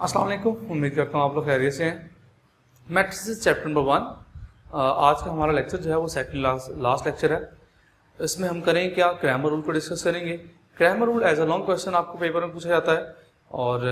अस्सलाम वालेकुम, उम्मीद करता हूँ आप लोग खैरियत से हैं। Matrices chapter number 1। आज का हमारा लेक्चर जो है वो सेकंड लास्ट लेक्चर है। इसमें हम करेंगे क्या, क्रैमर रूल को डिस्कस करेंगे। Cramer rule as a long question आपको पेपर में पूछा जाता है और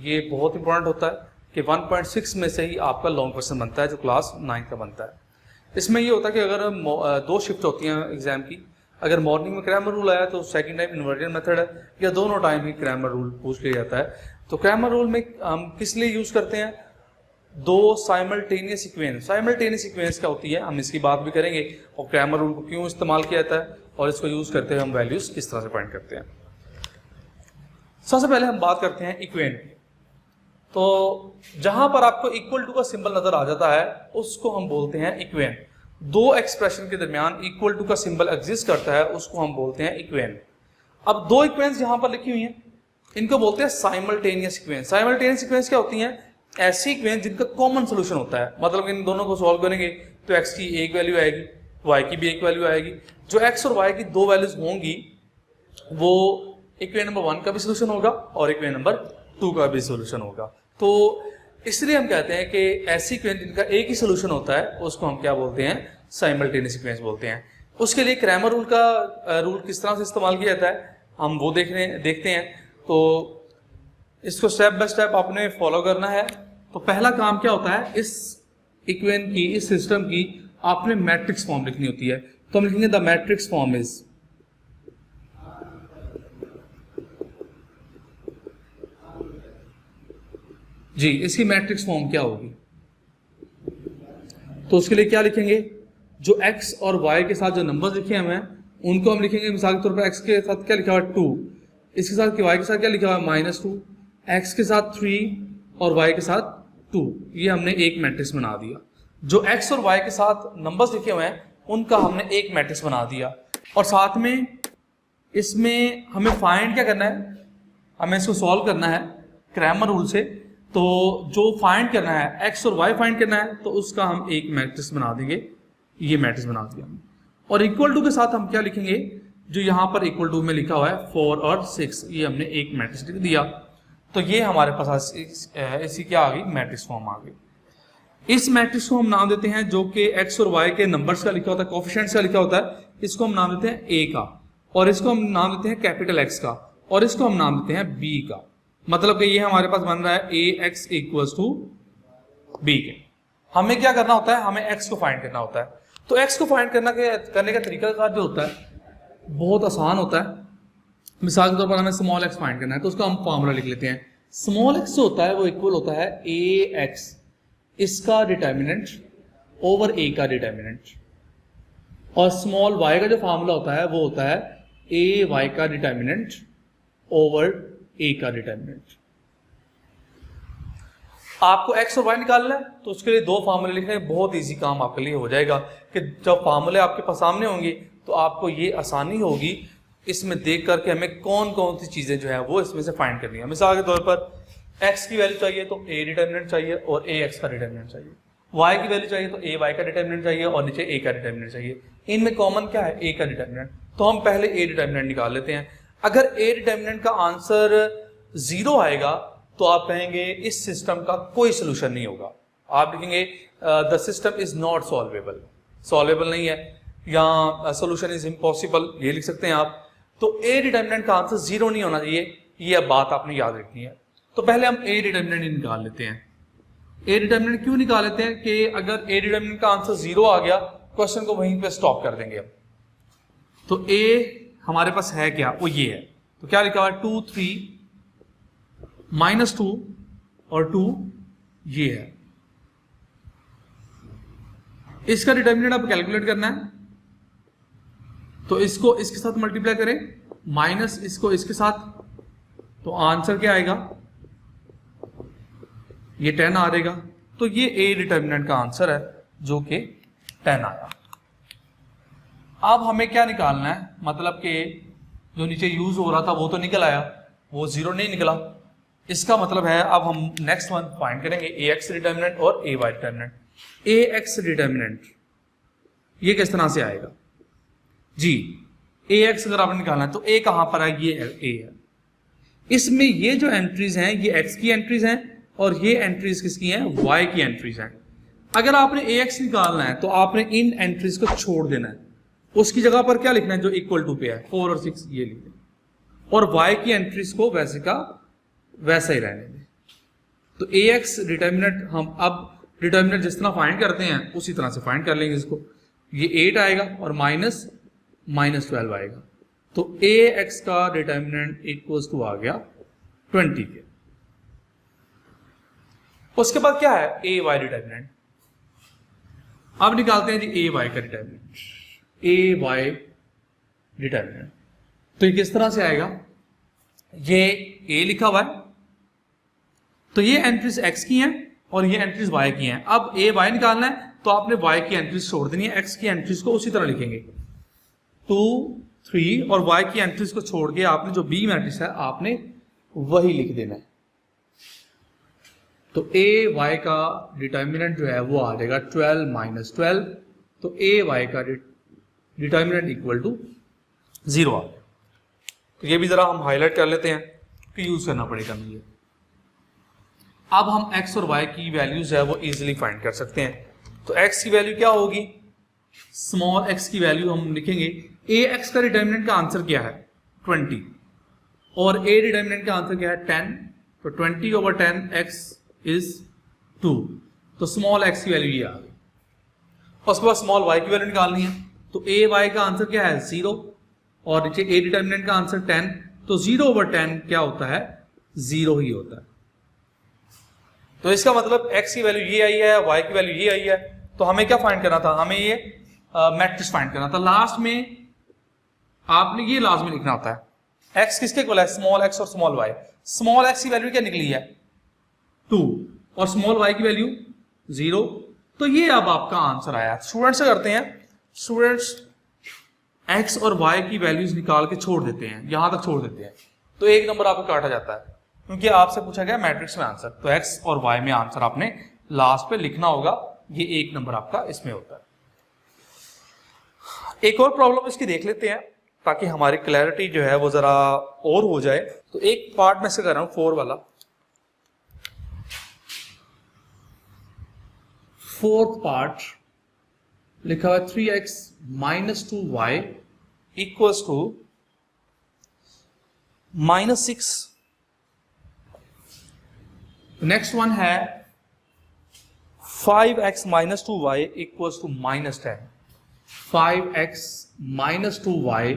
ये बहुत इंपॉर्टेंट होता है कि 1.6 में से ही आपका लॉन्ग क्वेश्चन बनता है जो क्लास 9 का बनता है। इसमें ये होता है कि अगर दो शिफ्ट होती हैं एग्जाम की, अगर मॉर्निंग में क्रैमर रूल आया तो सेकंड टाइम इन्वर्टेड मेथड है, या दोनों टाइम ही क्रैमर रूल पूछ लिया जाता है। तो क्रैमर रूल में हम किस लिए यूज करते हैं, दो साइमल्टेनियस सीक्वेंस। साइमल्टेनियस सीक्वेंस क्या होती है हम इसकी बात भी करेंगे, और क्रैमर रूल को क्यों इस्तेमाल किया जाता है और इसको यूज करते हुए हम वैल्यूज किस तरह से फाइंड करते हैं। सबसे पहले हम बात करते हैं इक्वेन। तो जहां पर आपको इक्वल टू का सिंबल नजर आ जाता है उसको हम बोलते हैं इक्वेन। दो एक्सप्रेशन के दरमियान इक्वल टू का सिंबल एग्जिस्ट करता है उसको हम बोलते हैं इक्वेन। अब दो इक्वेंस यहां पर लिखी हुई हैं, इनको बोलते हैं साइमल्टेनियस इक्वेंस। साइमल्टेनियस इक्वेंस क्या होती हैं, ऐसी इक्वेंस जिनका कॉमन सोल्यूशन होता है। मतलब इन दोनों को सॉल्व करेंगे तो x की एक वैल्यू आएगी, y की भी एक वैल्यू आएगी। जो x और y की दो वैल्यूज होंगी वो इक्वेशन नंबर 1 का भी सोल्यूशन होगा और इक्वेशन नंबर 2 का भी सोल्यूशन होगा। तो इसलिए हम कहते हैं कि ऐसी इक्वेशन जिनका एक ही सोल्यूशन होता है उसको हम क्या बोलते हैं, साइमल्टेनियस इक्वेंस बोलते हैं। उसके लिए क्रैमर रूल का रूल किस तरह से इस्तेमाल किया जाता है हम वो देखते हैं। तो इसको स्टेप बाय स्टेप आपने फॉलो करना है। तो पहला काम क्या होता है, इस इक्वेशन की, इस सिस्टम की आपने मैट्रिक्स फॉर्म लिखनी होती है। तो हम लिखेंगे द मैट्रिक्स फॉर्म इज, जी इसकी मैट्रिक्स फॉर्म क्या होगी। तो उसके लिए क्या लिखेंगे, जो x और y के साथ जो नंबर्स लिखे हुए हैं उनको हम लिखेंगे, मिसाल के तौर पर x के साथ क्या लिखा हुआ है 2, इसके साथ y के साथ क्या लिखा हुआ है -2, x के साथ 3 और y के साथ 2। ये हमने एक मैट्रिक्स बना दिया। जो x और y के साथ नंबर्स लिखे हुए हैं उनका हमने एक मैट्रिक्स बना दिया। और साथ में इसमें हमें फाइंड क्या करना है, हमें इसको सॉल्व करना है क्रैमर रूल से। तो जो फाइंड करना है x और y फाइंड करना है तो उसका हम एक मैट्रिक्स बना देंगे। ये मैट्रिक्स बना दिया हमने। और इक्वल टू के साथ हम क्या लिखेंगे, जो यहां पर इक्वल टू में लिखा हुआ है 4 और 6, ये हमने एक मैट्रिक्स लिख दिया। तो ये हमारे पास इसी क्या आ गई, मैट्रिक्स फॉर्म आ गई। इस मैट्रिक्स को हम नाम देते हैं, जो कि x और y के नंबर्स का लिखा होता है, कोएफिशिएंट्स का लिखा होता है, इसको हम नाम देते हैं a का, और इसको हम नाम देते हैं कैपिटल X का, और इसको हम नाम देते हैं b का। मतलब कि ये हमारे पास बन रहा है ax इक्वल्स टू b के। हमें क्या करना होता है, हमें x को फाइंड करना होता है। तो x को फाइंड करने का तरीका जो होता है बहुत आसान होता है। मिसाल के तौर पर हमें स्मॉल x फाइंड करना है तो उसका हम फॉर्मूला लिख लेते हैं। स्मॉल x जो होता है वो इक्वल होता है ax, इसका डिटर्मिनेंट ओवर a का डिटर्मिनेंट, और स्मॉल y का जो फार्मूला होता है वो होता है ay का डिटर्मिनेंट ओवर a का डिटर्मिनेंट। आपको x और y निकालना है तो उसके लिए दो फार्मूले लिखने हैं, बहुत इजी काम आपके लिए हो जाएगा कि जब फार्मूले आपके पास सामने होंगे तो आपको ये आसानी होगी इसमें देख करके हमें कौन कौन सी चीजें जो है वो इसमें से फाइंड करनी है। मिसाल के तौर पर x की वैल्यू चाहिए तो a डिटर्मिनेंट चाहिए और ax का डिटर्मिनेंट चाहिए, y की वैल्यू चाहिए तो ay का डिटर्मिनेंट चाहिए और नीचे a का डिटर्मिनेंट चाहिए। इनमें कॉमन क्या है, a का डिटर्मिनेंट। तो हम पहले a डिटर्मिनेंट निकाल लेते हैं। अगर a डिटर्मिनेंट का आंसर 0 आएगा तो आप कहेंगे इस सिस्टम का कोई सोल्यूशन नहीं होगा। आप लिखेंगे the system is not solvable, solvable नहीं है, या सोल्यूशन इज इम्पॉसिबल, ये लिख सकते हैं आप। तो ए डिटर्मिनेंट का आंसर 0 नहीं होना चाहिए, ये बात आपने याद रखनी है। तो पहले हम ए डिटर्मिनेंट निकाल लेते हैं। ए डिटर्मिनेंट क्यों निकाल लेते हैं कि अगर ए डिटर्मिनेंट का आंसर 0 आ गया क्वेश्चन को वहीं पे स्टॉप कर देंगे। तो ए हमारे पास है क्या, वो ये है। तो क्या लिखा हुआ है 2 3 -2 और 2 ये है। इसका डिटर्मिनेंट आप कैलकुलेट करना है तो इसको इसके साथ मल्टीप्लाई करें माइनस इसको इसके साथ, तो आंसर क्या आएगा, ये 10 आ जाएगा। तो ये ए डिटर्मिनेंट का आंसर है जो कि 10 आया। अब हमें क्या निकालना है, मतलब कि जो नीचे यूज हो रहा था वो तो निकल आया, वो 0 नहीं निकला। इसका मतलब है अब हम नेक्स्ट वन फाइंड करेंगे ax डिटर्मिनेंट और ay डिटर्मिनेंट। ax डिटर्मिनेंट ये किस तरह से आएगा जी, ax अगर आपने निकालना है तो a कहां पर है, ये a है। इसमें ये जो एंट्रीज हैं ये x की एंट्रीज हैं और ये एंट्रीज किसकी हैं, y की एंट्रीज हैं। अगर आपने ax निकालना है तो आपने इन एंट्रीज को छोड़ देना है, उसकी जगह पर क्या लिखना है जो इक्वल टू पे है, 4 और 6 ये लिखना है, और y की एंट्रीज को वैसे का वैसा ही रहने दें। तो ax डिटर्मिनेंट हम अब डिटर्मिनेंट जिस तरह फाइंड करते हैं उसी तरह से फाइंड कर लेंगे इसको। ये 8 आएगा और माइनस 12 आएगा, तो ax का डिटर्मिनेंट इक्वल्स टू आ गया 20 के। उसके बाद क्या है, ay डिटर्मिनेंट। अब निकालते हैं जी ay का डिटर्मिनेंट, ay डिटर्मिनेंट। तो ये किस तरह से आएगा, ये a लिखा हुआ है, तो ये एंट्रीज x की हैं और ये एंट्रीज y की हैं। अब ay निकालना है तो आपने y की एंट्रीज छोड़ देनी है, x की एंट्रीज को उसी तरह लिखेंगे 2 3, और y की एंट्रीज को छोड़ के आपने जो b मैट्रिक्स है आपने वही लिख देना है। तो ay का डिटर्मिनेंट जो है वो आ जाएगा 12 माइनस 12, तो ay का डिटर्मिनेंट इक्वल टू 0 आ गया। तो ये भी जरा हम हाईलाइट कर लेते हैं कि यूज करना पड़ेगा मुझे। अब हम x और y की वैल्यूज है वो इजीली फाइंड कर सकते हैं। तो x की वैल्यू क्या होगी, स्मॉल x की वैल्यू हम लिखेंगे, ax का डिटर्मिनेंट का आंसर क्या है 20, और a डिटर्मिनेंट का आंसर क्या है 10, तो 20 ओवर 10 x इज 2, तो स्मॉल x की वैल्यू ये आ गई। उसके बाद स्मॉल y की वैल्यू निकालनी है, तो ay का आंसर क्या है 0, और नीचे a डिटर्मिनेंट का आंसर 10, तो 0 ओवर 10 क्या होता है 0 ही होता है। तो इसका मतलब x की वैल्यू ये आई है, y की वैल्यू ये आई है, तो हमें क्या फाइंड करना था, हमें ये मैट्रिक्स फाइंड करना था। लास्ट में आपने ये लाजमी लिखना होता है x किसके इक्वल है, स्मॉल x और स्मॉल y। स्मॉल x की वैल्यू क्या निकली है 2 और स्मॉल y की वैल्यू 0, तो ये अब आपका आंसर आया। स्टूडेंट्स से करते हैं, स्टूडेंट्स x और y की वैल्यूज निकाल के छोड़ देते हैं, यहां तक छोड़ देते हैं, तो एक नंबर आपको काटा जाता है, क्योंकि आपसे पूछा गया मैट्रिक्स में आंसर, तो x और y में आंसर आपने लास्ट पे लिखना होगा, ये एक नंबर आपका इसमें होता है। एक और प्रॉब्लम इसकी देख लेते हैं ताकि हमारी क्लैरिटी जो है वो जरा और हो जाए। तो एक पार्ट में से कर रहा हूं 4 वाला, 4th पार्ट लिखा हुआ 3x minus 2y equals to -6। Next one है 5x minus 2y equals to -10, 5x minus 2y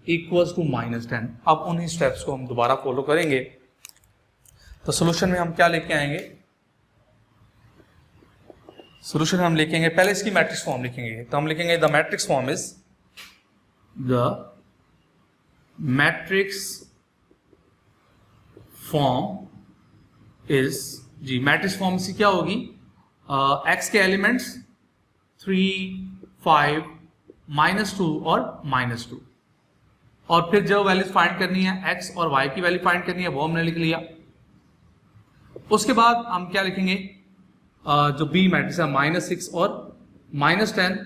equals to -10। अब उन्हीं स्टेप्स को हम दोबारा फॉलो करेंगे। तो सोल्यूशन में हम क्या लेके आएंगे, सोल्यूशन हम लिखेंगे, पहले इसकी मैट्रिक्स फॉर्म लिखेंगे, तो हम लिखेंगे the matrix form is, the matrix form is जी, मैट्रिक्स फॉर्म से क्या होगी, x के एलिमेंट्स 3 5 -2 और -2, और फिर जो वैल्यूज फाइंड करनी है x और y की वैल्यू फाइंड करनी है वो हमने लिख लिया। उसके बाद हम क्या लिखेंगे, जो b मैट्रिक्स है -6 और -10,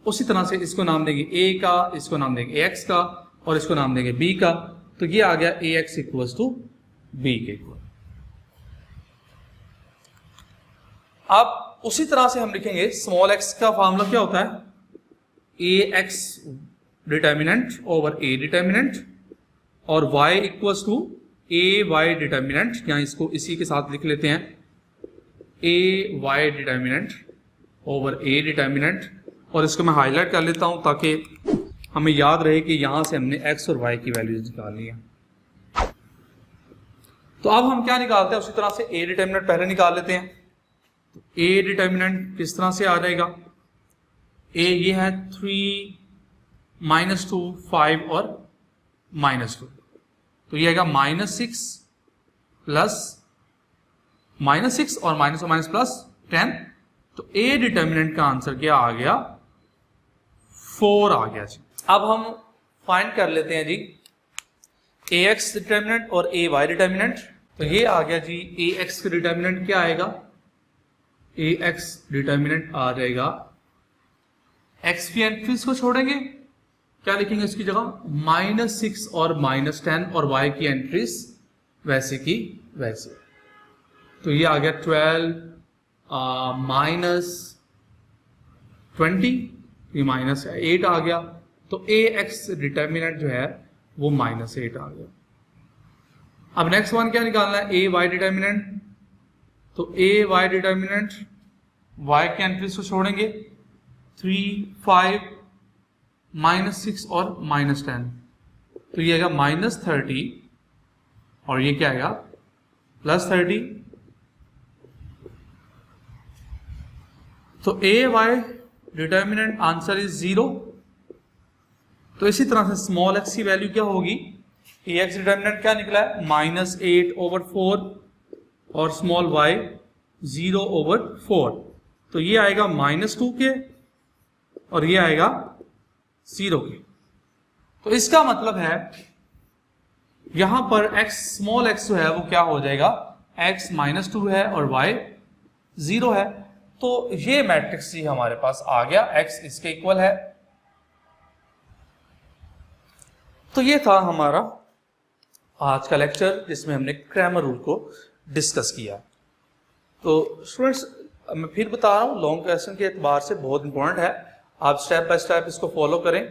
उसी तरह से इसको नाम देंगे a का, इसको नाम देंगे x का, और इसको नाम देंगे b का, तो ये आ गया ax इक्वल्स टू b के इक्वल। अब उसी तरह से हम लिखेंगे स्मॉल x का फॉर्मूला क्या होता है, ax determinant over a determinant, और y equals to ay determinant, यहाँ इसको इसी के साथ लिख लेते हैं, ay determinant over a determinant, और इसको मैं हाईलाइट कर लेता हूं ताकि हमें याद रहे कि यहां से हमने x और y की वैल्यूज निकालनी है। तो अब हम क्या निकालते हैं, उसी तरह से a डिटर्मिनेंट पहले निकाल लेते हैं। तो a डिटर्मिनेंट किस तरह से आ जाएगा, a ये है 3 -2 5 और -2, तो ये आएगा -6 प्लस -6 और माइनस प्लस 10, तो a डिटर्मिनेंट का आंसर क्या आ गया 4 आ गया जी। अब हम फाइंड कर लेते हैं जी ax डिटर्मिनेंट और ay डिटर्मिनेंट, तो ये आ गया जी ax का डिटर्मिनेंट क्या आएगा, ax डिटर्मिनेंट आ जाएगा, x की एंट्रीज को छोड़ेंगे, क्या लिखेंगे इसकी जगह -6 और -10, और y की एंट्रीज वैसे की वैसे, तो ये आ गया 12 माइनस 20, ये माइनस 8 आ गया, तो ए एक्स डिटर्मिनेंट जो है वो -8 आ गया। अब नेक्स्ट वन क्या निकालना है, ए वाई डिटर्मिनेंट। तो ए वाई डिटर्मिनेंट, वाई के एंट्रीज को छोड़ेंगे, 3, 5, -6 और -10, तो ये आएगा -30 और ये क्या आएगा +30। तो ए वाई डिटर्मिनेंट आंसर इज 0। तो इसी तरह से स्मॉल एक्स की वैल्यू क्या होगी, ए एक्स डिटर्मिनेंट क्या निकला है -8/4 और स्मॉल वाई 0/4, तो ये आएगा -2 के और ये आएगा 0 के। तो इसका मतलब है यहां पर x स्मॉल x जो है वो क्या हो जाएगा, x -2 है और y 0 है। तो ये मैट्रिक्स ही हमारे पास आ गया, x इसके इक्वल है। तो ये था हमारा आज का लेक्चर जिसमें हमने क्रैमर रूल को डिस्कस किया। तो स्टूडेंट्स मैं फिर बता रहा हूँ, लॉन्ग क्वेश्चन के एतबार से बहुत इंपॉर्टेंट है, आप स्टेप बाय स्टेप इसको फॉलो करें।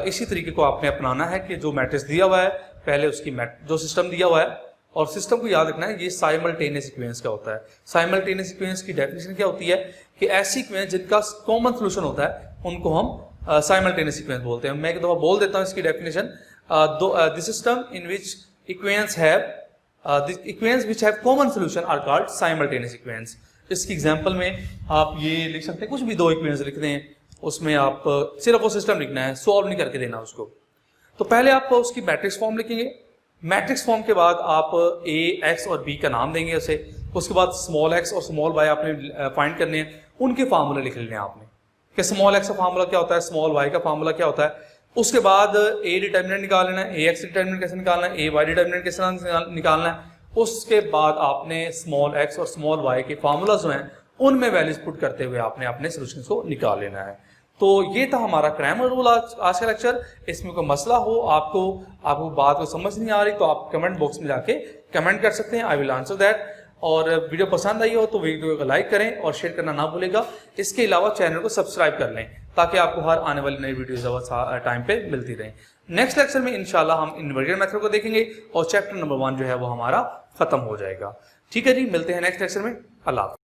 इसी तरीके को आपने अपनाना है कि जो मैट्रिक्स दिया हुआ है पहले उसकी जो सिस्टम दिया हुआ है, और सिस्टम को याद रखना है ये साइमल्टेनियस इक्वेशंस क्या होता है। साइमल्टेनियस इक्वेशंस की डेफिनेशन क्या होती है कि ऐसी इक्वेशंस जिनका कॉमन सोल्यूशन होता है उनको हम साइमल्टेनियस इक्वेशंस बोलते हैं। मैं एक दफा बोल देता हूँ इसकी definition, the system in which equations have the equations which have common solution are called simultaneous equations। इसकी एग्जांपल में आप ये लिख सकते हैं, कुछ भी दो इक्वेशंस लिख दें, उसमें आप सिर्फ वो सिस्टम लिखना है, सॉल्व नहीं करके देना उसको। तो पहले आप उसकी मैट्रिक्स फॉर्म लिखेंगे, मैट्रिक्स फॉर्म के बाद आप ए एक्स और बी का नाम देंगे उसे, उसके बाद स्मॉल एक्स और स्मॉल वाई आपने फाइंड करने हैं, उनके फार्मूले लिख लेने हैं आपने कि स्मॉल एक्स का फार्मूला क्या होता है, स्मॉल वाई का फार्मूला क्या होता है। उसके बाद ए डिटर्मिनेंट निकाल लेना है, ए एक्स डिटर्मिनेंट कैसे निकालना है, ए वाई डिटर्मिनेंट कैसे निकालना है। उसके बाद आपने स्मॉल एक्स और स्मॉल वाई के फार्मूला जो हैं उनमें वैल्यूज पुट करते हुए आपने अपने सोल्यूशन को निकाल लेना है। तो ये था हमारा क्रैमर रूल आज का लेक्चर। इसमें कोई मसला हो, आपको बात को समझ नहीं आ रही, तो आप कमेंट बॉक्स में जाके कमेंट कर सकते हैं, आई विल आंसर दैट। और वीडियो पसंद आई हो तो वीडियो को लाइक करें और शेयर करना ना भूलेगा। इसके अलावा चैनल को सब्सक्राइब कर लें ताकि आपको हर आने वाली नई वीडियोज टाइम पे मिलती रहे। नेक्स्ट लेक्चर में इंशाल्लाह हम इन्वर्टेड मेथड को देखेंगे और चैप्टर नंबर 1 जो है वो हमारा खत्म हो जाएगा। ठीक है जी, मिलते हैं नेक्स्ट लेक्चर में। अल्लाह।